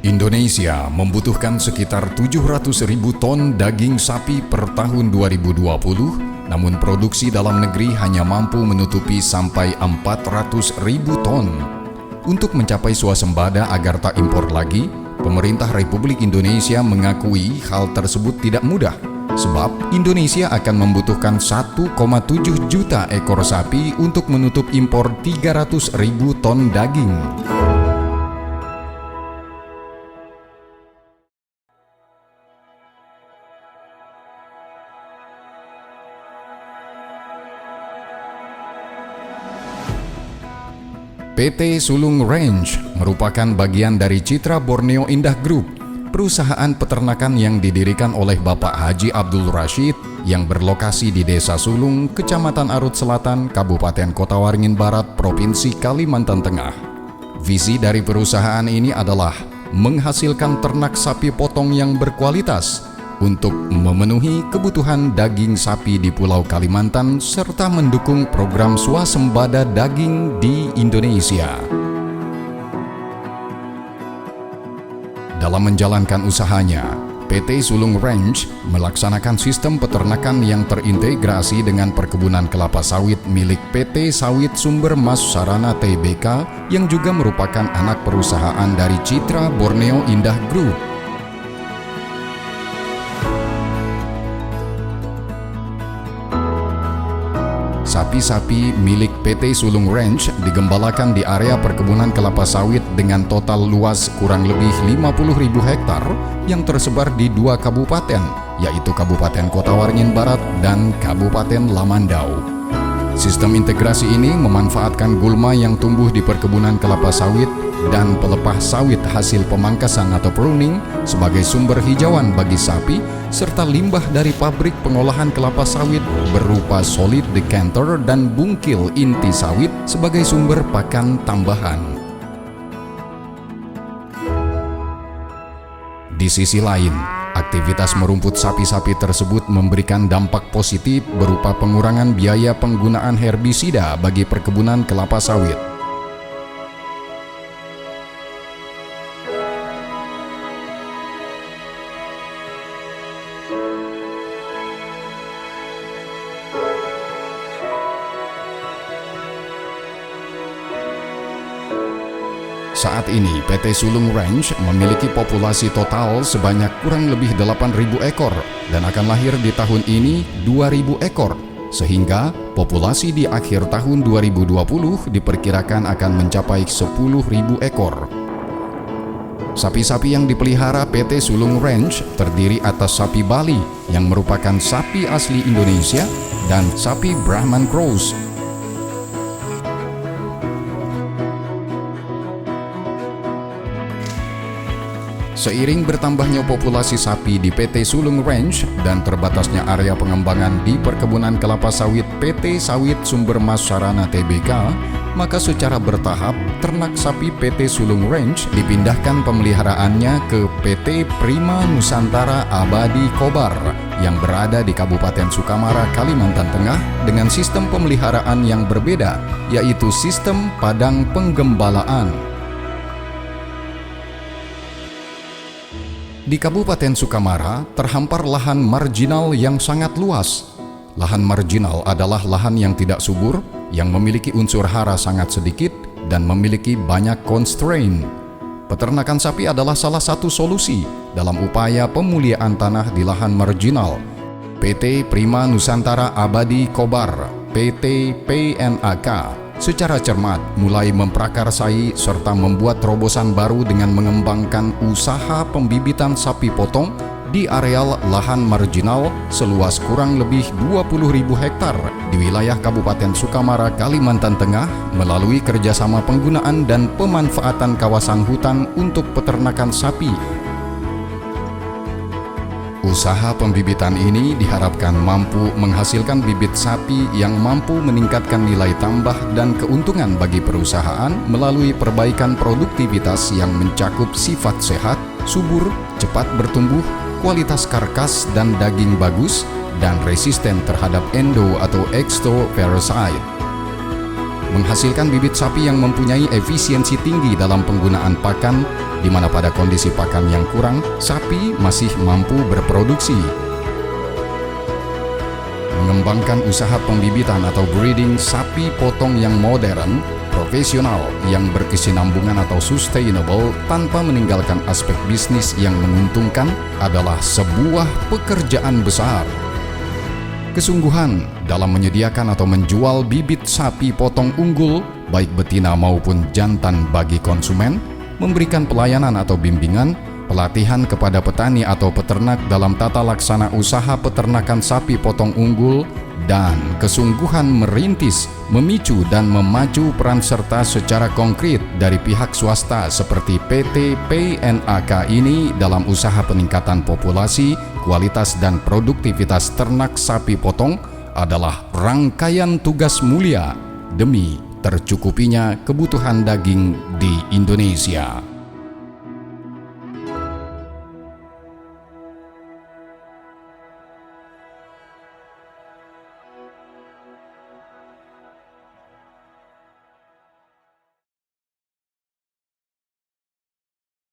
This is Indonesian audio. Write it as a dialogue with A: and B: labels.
A: Indonesia membutuhkan sekitar 700.000 ton daging sapi per tahun 2020, namun produksi dalam negeri hanya mampu menutupi sampai 400.000 ton. Untuk mencapai swasembada agar tak impor lagi, pemerintah Republik Indonesia mengakui hal tersebut tidak mudah, sebab Indonesia akan membutuhkan 1,7 juta ekor sapi untuk menutup impor 300.000 ton daging. PT Sulung Range merupakan bagian dari Citra Borneo Indah Group, perusahaan peternakan yang didirikan oleh Bapak Haji Abdul Rashid yang berlokasi di Desa Sulung, Kecamatan Arut Selatan, Kabupaten Kota Waringin Barat, Provinsi Kalimantan Tengah. Visi dari perusahaan ini adalah menghasilkan ternak sapi potong yang berkualitas untuk memenuhi kebutuhan daging sapi di Pulau Kalimantan serta mendukung program swasembada daging di Indonesia. Dalam menjalankan usahanya, PT Sulung Range melaksanakan sistem peternakan yang terintegrasi dengan perkebunan kelapa sawit milik PT Sawit Sumber Mas Sarana Tbk yang juga merupakan anak perusahaan dari Citra Borneo Indah Group. Sapi-sapi milik PT Sulung Range digembalakan di area perkebunan kelapa sawit dengan total luas kurang lebih 50.000 hektar yang tersebar di 2 kabupaten, yaitu Kabupaten Kota Waringin Barat dan Kabupaten Lamandau. Sistem integrasi ini memanfaatkan gulma yang tumbuh di perkebunan kelapa sawit dan pelepah sawit hasil pemangkasan atau pruning sebagai sumber hijauan bagi sapi, serta limbah dari pabrik pengolahan kelapa sawit berupa solid decanter dan bungkil inti sawit sebagai sumber pakan tambahan. Di sisi lain, aktivitas merumput sapi-sapi tersebut memberikan dampak positif berupa pengurangan biaya penggunaan herbisida bagi perkebunan kelapa sawit. Saat ini PT Sulung Range memiliki populasi total sebanyak kurang lebih 8.000 ekor dan akan lahir di tahun ini 2.000 ekor, sehingga populasi di akhir tahun 2020 diperkirakan akan mencapai 10.000 ekor. Sapi-sapi yang dipelihara PT Sulung Range terdiri atas sapi Bali yang merupakan sapi asli Indonesia dan sapi Brahman Cross. Seiring bertambahnya populasi sapi di PT Sulung Range dan terbatasnya area pengembangan di perkebunan kelapa sawit PT Sawit Sumber Mas Sarana Tbk, maka secara bertahap ternak sapi PT Sulung Range dipindahkan pemeliharaannya ke PT Prima Nusantara Abadi Kobar yang berada di Kabupaten Sukamara, Kalimantan Tengah dengan sistem pemeliharaan yang berbeda, yaitu sistem padang penggembalaan. Di Kabupaten Sukamara terhampar lahan marginal yang sangat luas. Lahan marginal adalah lahan yang tidak subur, yang memiliki unsur hara sangat sedikit, dan memiliki banyak constraint. Peternakan sapi adalah salah satu solusi dalam upaya pemuliaan tanah di lahan marginal. PT Prima Nusantara Abadi Kobar, PT PNAK, secara cermat mulai memprakarsai serta membuat terobosan baru dengan mengembangkan usaha pembibitan sapi potong di areal lahan marginal seluas kurang lebih 20.000 hektar di wilayah Kabupaten Sukamara, Kalimantan Tengah melalui kerjasama penggunaan dan pemanfaatan kawasan hutan untuk peternakan sapi. Usaha pembibitan ini diharapkan mampu menghasilkan bibit sapi yang mampu meningkatkan nilai tambah dan keuntungan bagi perusahaan melalui perbaikan produktivitas yang mencakup sifat sehat, subur, cepat bertumbuh, kualitas karkas dan daging bagus, dan resisten terhadap endo atau extoparasite. Menghasilkan bibit sapi yang mempunyai efisiensi tinggi dalam penggunaan pakan di mana pada kondisi pakan yang kurang, sapi masih mampu berproduksi. Mengembangkan usaha pembibitan atau breeding sapi potong yang modern, profesional, yang berkesinambungan atau sustainable tanpa meninggalkan aspek bisnis yang menguntungkan adalah sebuah pekerjaan besar. Kesungguhan dalam menyediakan atau menjual bibit sapi potong unggul, baik betina maupun jantan bagi konsumen, memberikan pelayanan atau bimbingan, pelatihan kepada petani atau peternak dalam tata laksana usaha peternakan sapi potong unggul, dan kesungguhan merintis, memicu dan memacu peran serta secara konkret dari pihak swasta seperti PT PNAK ini dalam usaha peningkatan populasi, kualitas dan produktivitas ternak sapi potong adalah rangkaian tugas mulia demi tercukupinya kebutuhan daging di Indonesia.